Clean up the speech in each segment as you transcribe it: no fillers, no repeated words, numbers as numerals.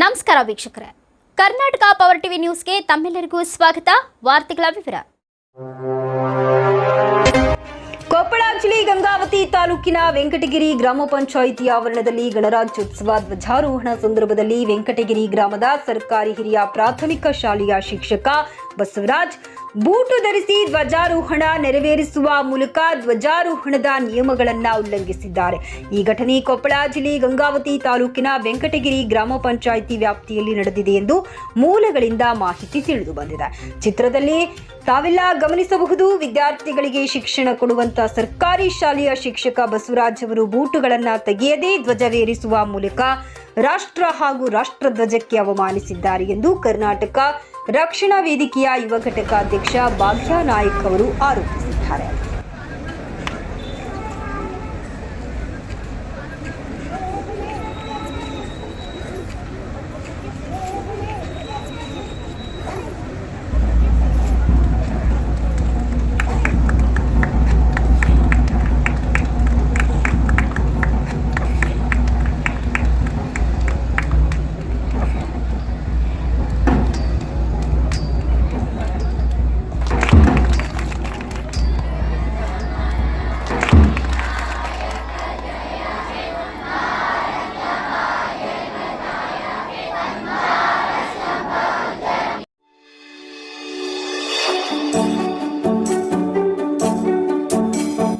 ನಮಸ್ಕಾರ ವೀಕ್ಷಕರೇ, Karnataka power TV ನ್ಯೂಸ್ಗೆ ತಮ್ಮೆಲ್ಲರಿಗೂ ಸ್ವಾಗತ. ವಾರ್ತೆಗಳ ವಿವರ. ಕೊಪ್ಪಳ ಜಿಲ್ಲೆ ಗಂಗಾವತಿ ತಾಲೂಕಿನ ವೆಂಕಟಗಿರಿ ಗ್ರಾಮ ಪಂಚಾಯಿತಿ ಆವರಣದಲ್ಲಿ ಗಣರಾಜ್ಯೋತ್ಸವ ಧ್ವಜಾರೋಹಣ ಸಂದರ್ಭದಲ್ಲಿ ವೆಂಕಟಗಿರಿ ಗ್ರಾಮದ ಸರ್ಕಾರಿ ಹಿರಿಯ ಪ್ರಾಥಮಿಕ ಶಾಲೆಯ ಶಿಕ್ಷಕ ಬಸವರಾಜ್ ಬೂಟು ಧರಿಸಿ ಧ್ವಜಾರೋಹಣ ನೆರವೇರಿಸುವ ಮೂಲಕ ಧ್ವಜಾರೋಹಣದ ನಿಯಮಗಳನ್ನು ಉಲ್ಲಂಘಿಸಿದ್ದಾರೆ. ಈ ಘಟನೆ ಕೊಪ್ಪಳ ಜಿಲ್ಲೆ ಗಂಗಾವತಿ ತಾಲೂಕಿನ ವೆಂಕಟಗಿರಿ ಗ್ರಾಮ ಪಂಚಾಯಿತಿ ವ್ಯಾಪ್ತಿಯಲ್ಲಿ ನಡೆದಿದೆ ಎಂದು ಮೂಲಗಳಿಂದ ಮಾಹಿತಿ ತಿಳಿದು ಬಂದಿದೆ. ಚಿತ್ರದಲ್ಲಿ ತಾವೆಲ್ಲ ಗಮನಿಸಬಹುದು. ವಿದ್ಯಾರ್ಥಿಗಳಿಗೆ ಶಿಕ್ಷಣ ಕೊಡುವಂತ ಸರ್ಕಾರಿ ಶಾಲೆಯ ಶಿಕ್ಷಕ ಬಸವರಾಜ್ ಅವರು ಬೂಟುಗಳನ್ನು ತೆಗೆಯದೇ ಧ್ವಜವೇರಿಸುವ ಮೂಲಕ ರಾಷ್ಟ್ರ ಹಾಗೂ ರಾಷ್ಟ್ರಧ್ವಜಕ್ಕೆ ಅವಮಾನಿಸಿದ್ದಾರೆ ಎಂದು ಕರ್ನಾಟಕ ರಕ್ಷಣಾ ವೇದಿಕೆಯ ಯುವ ಘಟಕ ಅಧ್ಯಕ್ಷ ಭಾಗ್ಯ ನಾಯಕ್ ಅವರು ಆರೋಪಿಸಿದ್ದಾರೆ.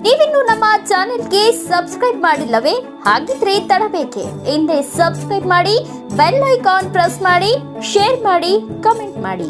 ನೀವಿನ್ನು ನಮ್ಮ ಚಾನೆಲ್ಗೆ ಸಬ್ಸ್ಕ್ರೈಬ್ ಮಾಡಿಲ್ಲವೇ? ಹಾಗಿದ್ರೆ ತಡಬೇಕೆ? ಹಿಂದೆ ಸಬ್ಸ್ಕ್ರೈಬ್ ಮಾಡಿ, ಬೆಲ್ ಐಕಾನ್ ಪ್ರೆಸ್ ಮಾಡಿ, ಶೇರ್ ಮಾಡಿ, ಕಮೆಂಟ್ ಮಾಡಿ.